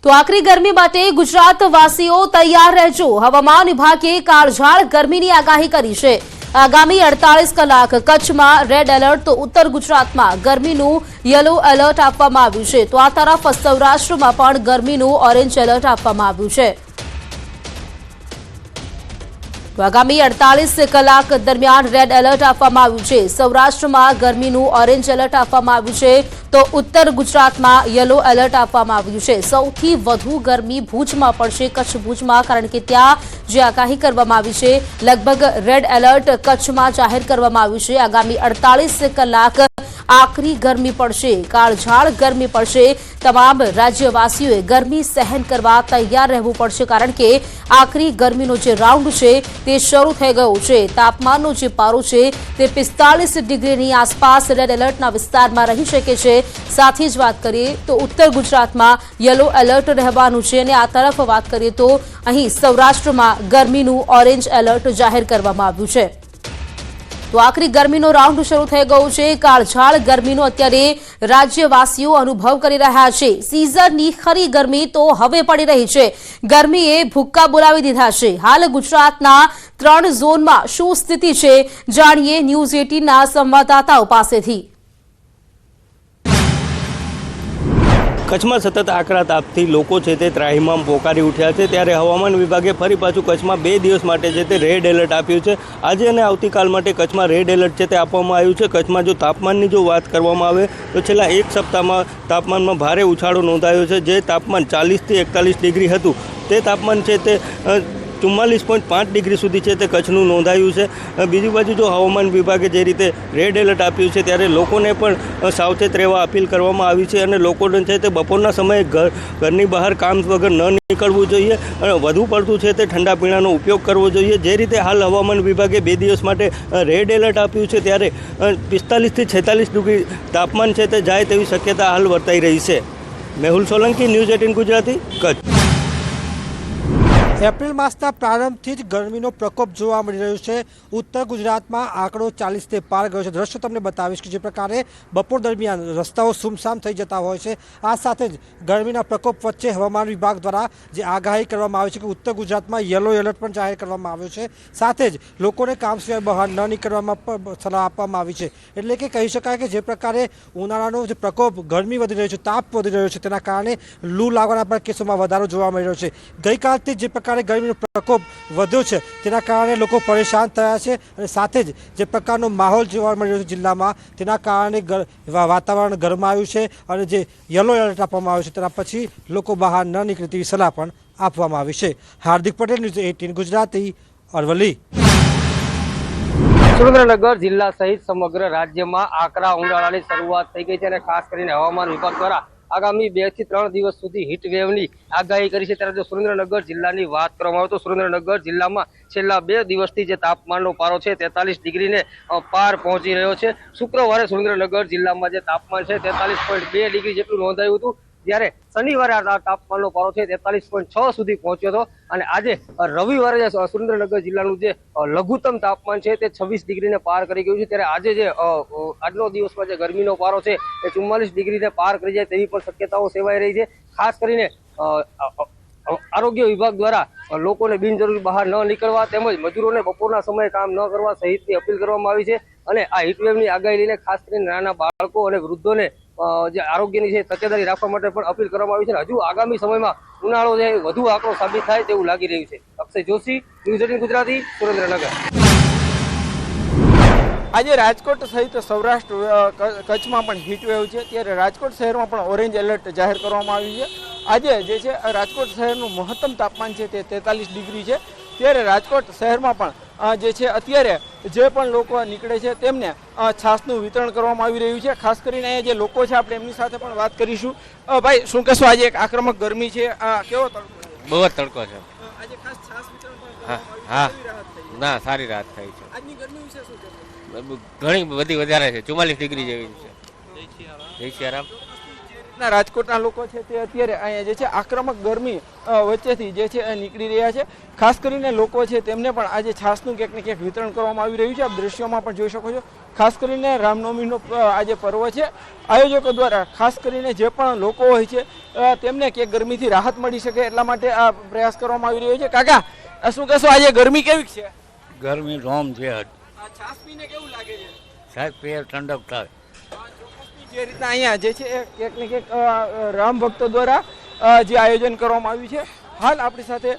તો આકરી ગરમી માટે ગુજરાતવાસીઓ તૈયાર રહેજો। હવામાન વિભાગે કાળઝાળ ગરમીની આગાહી કરી છે। આગામી 48 કલાક કચ્છમાં રેડ એલર્ટ, તો ઉત્તર ગુજરાતમાં ગરમીનું યલો એલર્ટ આપવામાં આવ્યું છે। તો આ તરફ સૌરાષ્ટ્રમાં પણ ગરમીનું ઓરેન્જ એલર્ટ આપવામાં આવ્યું છે। તો આગામી 48 કલાક દરમિયાન રેડ એલર્ટ આપવામાં આવ્યું છે। સૌરાષ્ટ્રમાં ગરમીનું ઓરેન્જ એલર્ટ આપવામાં આવ્યું છે, તો ઉત્તર ગુજરાતમાં યલો એલર્ટ આપવામાં આવ્યું છે। સૌથી વધુ ગરમી ભુજમાં પડશે, કચ્છ ભુજમાં, કારણ કે ત્યાં જે આગાહી કરવામાં આવી છે, લગભગ રેડ એલર્ટ કચ્છમાં જાહેર કરવામાં આવ્યું છે। આગામી 48 કલાક આકરી ગરમી પડશે, કાળઝાળ ગરમી પડશે। તમામ રાજ્યવાસીઓએ ગરમી સહન કરવા તૈયાર રહેવું પડશે, કારણ કે આકરી ગરમીનો જે રાઉન્ડ છે તે શરૂ થઈ ગયો છે। તાપમાનનો જે પારો છે તે 45 ડિગ્રીની આસપાસ રેડ એલર્ટના વિસ્તારમાં રહી શકે છે। સાથે જ વાત કરીએ તો ઉત્તર ગુજરાતમાં યલો એલર્ટ રહેવાનું છે, અને આ તરફ વાત કરીએ તો અહીં સૌરાષ્ટ્રમાં ગરમીનું ઓરેન્જ એલર્ટ જાહેર કરવામાં આવ્યું છે। તો આખરી ગરમીનો રાઉન્ડ શરૂ થઈ ગયો છે। કાળઝાળ ગરમીનો અત્યારે રાજ્યવાસીઓ અનુભવ કરી રહ્યા છે। સિઝનની ખરી ગરમી તો હવે પડી રહી છે। ગરમીએ ભૂક્કા બોલાવી દીધા છે। હાલ ગુજરાતના 3 ઝોનમાં શું સ્થિતિ છે, જાણીએ ન્યૂઝ 18ના સંવાદદાતાઓ પાસેથી। કચ્છમાં સતત આકરા તાપથી લોકો છે તે ત્રાહિમામ પોકારી ઉઠ્યા છે, ત્યારે હવામાન વિભાગે ફરી પાછું કચ્છમાં 2 દિવસ માટે છે તે રેડ એલર્ટ આપ્યું છે। આજે અને આવતીકાલ માટે કચ્છમાં રેડ એલર્ટ છે તે આપવામાં આવ્યું છે। કચ્છમાં જો તાપમાનની જો વાત કરવામાં આવે તો છેલ્લા એક સપ્તાહમાં તાપમાનમાં ભારે ઉછાળો નોંધાયો છે। જે તાપમાન 40થી 41 ડિગ્રી હતું, તે તાપમાન છે તે 44.5 ડિગ્રી સુધી છે તે કચ્છનું નોંધાયું છે। બીજી બાજુ જો હવામાન વિભાગે જે રીતે રેડ એલર્ટ આપ્યું છે, ત્યારે લોકોને પણ સાવચેત રહેવા અપીલ કરવામાં આવી છે, અને લોકોને છે તે બપોરના સમયે ઘરની બહાર કામ વગર ન નીકળવું જોઈએ, અને વધુ પડતું છે તે ઠંડા પીણાનો ઉપયોગ કરવો જોઈએ। જે રીતે હાલ હવામાન વિભાગે 2 દિવસ માટે રેડ એલર્ટ આપ્યું છે, ત્યારે 45થી 46 ડિગ્રી તાપમાન છે તે જાય તેવી શક્યતા હાલ વર્તાઈ રહી છે। મેહુલ સોલંકી, ન્યૂઝ 18 ગુજરાતી, કચ્છ। એપ્રિલ માસના પ્રારંભથી જ ગરમીનો પ્રકોપ જોવા મળી રહ્યો છે। ઉત્તર ગુજરાતમાં આંકડો 40 પાર ગયો છે। દ્રશ્યો તમને બતાવીશ કે જે પ્રકારે બપોર દરમિયાન રસ્તાઓ સુમસામ થઈ જતા હોય છે। આ સાથે જ ગરમીના પ્રકોપ વચ્ચે હવામાન વિભાગ દ્વારા જે આગાહી કરવામાં આવી છે કે ઉત્તર ગુજરાતમાં યલો એલર્ટ પણ જાહેર કરવામાં આવ્યો છે। સાથે જ લોકોને કામ સિવાય બહાર ન નીકળવામાં પણ સલાહ આપવામાં આવી છે। એટલે કે કહી શકાય કે જે પ્રકારે ઉનાળાનો જે પ્રકોપ, ગરમી વધી રહ્યો છે, તાપ વધી રહ્યો છે, તેના કારણે લૂ લાગવાના પણ કેસોમાં વધારો જોવા મળી રહ્યો છે। ગઈકાલથી જે ગરમીનો પ્રકોપ વધ્યો છે, તેના કારણે લોકો પરેશાન થયા છે, અને સાથે જ જે પ્રકારનો માહોલ જોવા મળી રહ્યો છે જિલ્લામાં, તેના કારણે વાતાવરણ ગરમાયું છે, અને જે યલો એલર્ટ આપવામાં આવ્યું છે તેના પછી લોકો બહાર ન નીકળે તેવી સલાહ પણ આપવામાં આવી છે। હાર્દિક પટેલ, ન્યૂઝ 18 ગુજરાતી, અરવલ્લી। સુરેન્દ્રનગર જિલ્લા સહિત સમગ્ર રાજ્યમાં આકરા ઉનાળાની શરૂઆત થઈ ગઈ છે, અને ખાસ કરીને હવામાન વિભાગ દ્વારા આગામી 2 થી 3 દિવસ સુધી હીટ વેવની આગાહી કરી છે। ત્યારે જો સુરેન્દ્રનગર જિલ્લાની વાત કરવામાં આવે તો સુરેન્દ્રનગર જિલ્લામાં છેલ્લા 2 દિવસથી જે તાપમાનનો પારો છે 43 ડિગ્રીને પાર પહોંચી રહ્યો છે। શુક્રવારે સુરેન્દ્રનગર જિલ્લામાં જે તાપમાન છે 43.2 ડિગ્રી જેટલું નોંધાયું હતું, જ્યારે શનિવારે આ તાપમાનનો પારો છે 43.6 સુધી પહોંચ્યો હતો, અને આજે રવિવારે સુરેન્દ્રનગર જિલ્લાનું જે લઘુત્તમ તાપમાન છે તે 26 ડિગ્રીને પાર કરી ગયું છે। ત્યારે આજે જે આજનો દિવસમાં જે ગરમીનો પારો છે એ 44 ડિગ્રીને પાર કરી જાય તેવી પણ શક્યતાઓ સેવાઈ રહી છે। ખાસ કરીને આરોગ્ય વિભાગ દ્વારા લોકોને બિનજરૂરી બહાર ન નીકળવા, તેમજ મજૂરોને બપોરના સમયે કામ ન કરવા સહિતની અપીલ કરવામાં આવી છે। અને આ હીટવેવની આગાહી લઈને ખાસ કરીને નાના બાળકો અને વૃદ્ધોને જે આરોગ્યની છે તકેદારી રાખવા માટે પણ અપીલ કરવામાં આવી છે। હજુ આગામી સમયમાં ઉનાળો છે વધુ આકરો સાબિત થાય તેવું લાગી રહ્યું છે। અક્ષય જોશી, ન્યૂઝ 18 ગુજરાતી, સુરેન્દ્રનગર। આજે રાજકોટ સહિત સૌરાષ્ટ્ર કચ્છમાં પણ હીટવેવ છે, ત્યારે રાજકોટ શહેરમાં પણ ઓરેન્જ એલર્ટ જાહેર કરવામાં આવ્યું છે। આજે જે છે રાજકોટ શહેરનું મહત્તમ તાપમાન છે તે 43 ડિગ્રી છે, ત્યારે રાજકોટ શહેરમાં પણ જે છે અત્યારે જે પણ લોકો નીકળે છે તેમને છાસનું વિતરણ કરવામાં આવી રહ્યું છે। ખાસ કરીને અહીંયા જે લોકો છે આપણે એમની સાથે પણ વાત કરીશું। ભાઈ, શું કહેશો, આજે એક આક્રમક ગરમી છે, કેવો તડકો? બહુ જ તડકો છે આજે ખાસ છાસ વિતરણ પણ હા ના, સારી રાત થઈ છે। આજની ગરમી વિશે શું કહેશો? ઘણી બધી વધારે છે, 44 ડિગ્રી જેવી છે। જય સિયારામ। રીતના રાજકોટના લોકો છે તે અત્યારે અહીંયા જે છે આક્રમક ગરમી વચ્ચેથી જે છે નીકળી રહ્યા છે. ખાસ કરીને લોકો છે તેમને પણ આજે છાસનું ક્યાંક ને ક્યાંક વિતરણ કરવામાં આવી રહ્યું છે. આપ દ્રશ્યોમાં પણ જોઈ શકો છો. ખાસ કરીને રામનવમીનો આજે પર્વ છે. આયોજકો દ્વારા ખાસ કરીને જે પણ લોકો હોય છે તેમને ક્યાંક ગરમીથી રાહત મળી શકે એટલા માટે આ પ્રયાસ કરવામાં આવી રહ્યો છે. કાકા શું કહેશો, આજે ગરમી કેવી છે? ગરમી રોમ છે. છાસ પીને કેવું લાગે છે? સાહેબ પેટ ઠંડક થાય. જે રીતના અહીંયા જે છે એ ક્યાંક ને ક્યાંક રામ ભક્તો દ્વારા જે આયોજન કરવામાં આવ્યું છે, હાલ આપણી સાથે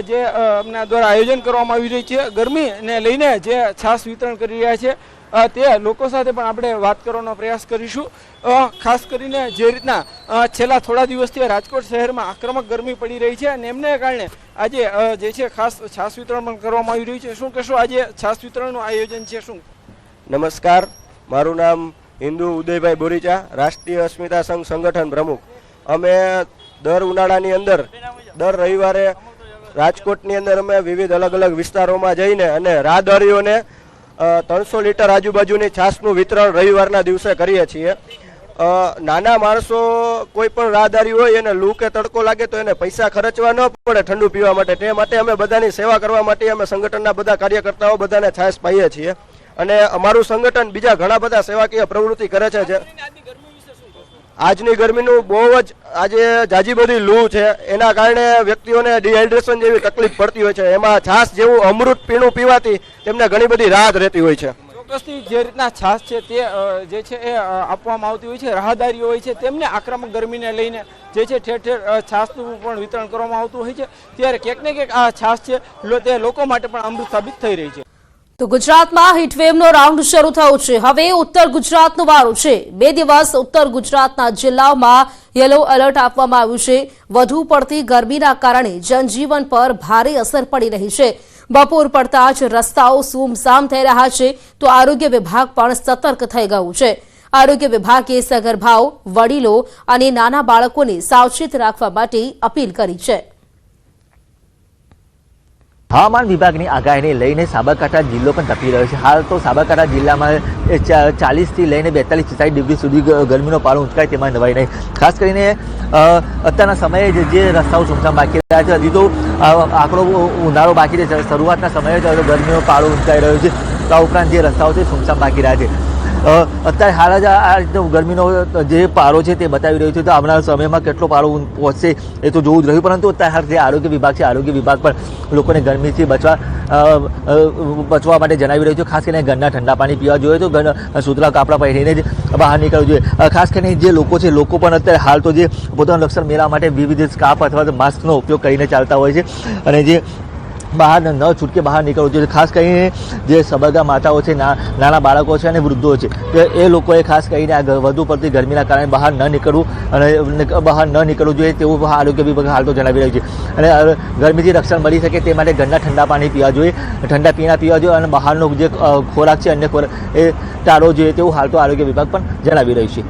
જે એમના દ્વારા આયોજન કરવામાં આવી રહી છે ગરમીને લઈને જે છાસ વિતરણ કરી રહ્યા છે તે લોકો સાથે પણ આપણે વાત કરવાનો પ્રયાસ કરીશું. ખાસ કરીને જે રીતના છેલ્લા થોડા દિવસથી રાજકોટ શહેરમાં આક્રમક ગરમી પડી રહી છે અને એમને કારણે આજે જે છે ખાસ છાસ વિતરણ પણ કરવામાં આવી રહ્યું છે. શું કહેશો, આજે છાસ વિતરણનું આયોજન છે શું? નમસ્કાર, મારું નામ હિન્દુ ઉદયભાઈ બોરીચા, રાષ્ટ્રીય અસ્મિતા સંઘ સંગઠન પ્રમુખ. અમે દર ઉનાળાની અંદર દર રવિવારે રાજકોટની અંદર અમે વિવિધ અલગ અલગ વિસ્તારોમાં જઈને અને રાહદારીઓને 300 લીટર આજુબાજુની છાસનું વિતરણ રવિવારના દિવસે કરીએ છીએ. નાના માણસો કોઈ પણ રાહદારી હોય એને લૂ કે તડકો લાગે તો એને પૈસા ખર્ચવા ન પડે ઠંડુ પીવા માટે, તે માટે અમે બધાની સેવા કરવા માટે અમે સંગઠનના બધા કાર્યકર્તાઓ બધાને છાસ પાઈએ છીએ. અને અમારું સંગઠન બીજા ઘણા બધા સેવાકીય પ્રવૃત્તિ કરે છે. આજની ગરમીનું બહુ જ આજે જાજી બધી લૂ છે, એના કારણે વ્યક્તિઓને ડિહાઇડ્રેશન જેવી તકલીફ પડતી હોય છે. એમાં છાસ જેવું અમૃત પીણું પીવાથી તેમને ઘણી બધી રાહત રહેતી હોય છે. ચોક્કસથી જે રીતના છાસ છે તે જે છે એ આપવામાં આવતી હોય છે, રાહદારીઓ હોય છે તેમને આક્રમક ગરમીને લઈને જે છે ઠેર ઠેર છાસનું પણ વિતરણ કરવામાં આવતું હોય છે. ત્યારે ક્યાંક ને ક્યાંક આ છાસ છે તે લોકો માટે પણ અમૃત સાબિત થઈ રહી છે. તો ગુજરાતમાં હીટવેવનો રાઉન્ડ શરૂ થયો છે. હવે ઉત્તર ગુજરાતનો વારો છે. 2 દિવસ ઉત્તર ગુજરાતના જિલ્લાઓમાં યલો એલર્ટ આપવામાં આવ્યું છે. વધુ પડતી ગરમીના કારણે જનજીવન પર ભારે અસર પડી રહી છે. બપોર પડતા જ રસ્તાઓ સૂમસામ થઈ રહ્યા છે, તો આરોગ્ય વિભાગ પણ સતર્ક થઈ ગયું છે. આરોગ્ય વિભાગે સગર્ભાઓ, વડીલો અને નાના બાળકોને સાવચેત રાખવા માટે અપીલ કરી છે. હવામાન વિભાગની આગાહીને લઈને સાબરકાંઠા જિલ્લો પણ તપી રહ્યો છે. હાલ તો સાબરકાંઠા જિલ્લામાં 40થી લઈને 42-46 ડિગ્રી સુધી ગરમીનો પારો ઊંચકાય તેમાં નવાઈ નહીં. ખાસ કરીને અત્યારના સમયે જે રસ્તાઓ સુમસામ બાકી રહ્યા છે, હજી તો આંકડો ઉનાળો બાકી છે, શરૂઆતના સમયે જ ગરમીનો પારો ઊંચકાઈ રહ્યો છે. આ ઉપરાંત જે રસ્તાઓ છે સુમસામ બાકી રહ્યા છે. અત્યારે હાલ જ આ ગરમીનો જે પારો છે તે બતાવી રહ્યો છે, તો આવનારા સમયમાં કેટલો પારો પહોંચશે એ તો જોવું જ રહ્યું. પરંતુ અત્યારે જે આરોગ્ય વિભાગ છે, આરોગ્ય વિભાગ પણ લોકોને ગરમીથી બચવા માટે જણાવી રહ્યું છે. ખાસ કરીને ઘરના ઠંડા પાણી પીવા જોઈએ, તો સુતરા કાપડા પહેરીને જ બહાર નીકળવું જોઈએ. ખાસ કરીને જે લોકો છે, લોકો પણ અત્યારે હાલ તો જે પોતાનું લક્ષણ મેળવવા માટે વિવિધ સ્કાર્ફ અથવા માસ્કનો ઉપયોગ કરીને ચાલતા હોય છે અને જે બહાર ન છૂટકે બહાર નીકળવું જોઈએ. ખાસ કરીને જે સબરગા માતાઓ છે, નાના બાળકો છે અને વૃદ્ધો છે, તો એ લોકોએ ખાસ કરીને આ વધુ પડતી ગરમીના કારણે બહાર ન નીકળવું અને બહાર ન નીકળવું જોઈએ તેવું આરોગ્ય વિભાગ હાલ તો જણાવી રહ્યું છે. અને ગરમીથી રક્ષણ મળી શકે તે માટે ઘરના ઠંડા પાણી પીવા જોઈએ, ઠંડા પીણા પીવા જોઈએ અને બહારનો જે ખોરાક છે, અન્ય ખોરાક એ ટાળવો જોઈએ તેવું હાલ તો આરોગ્ય વિભાગ પણ જણાવી રહ્યું છે.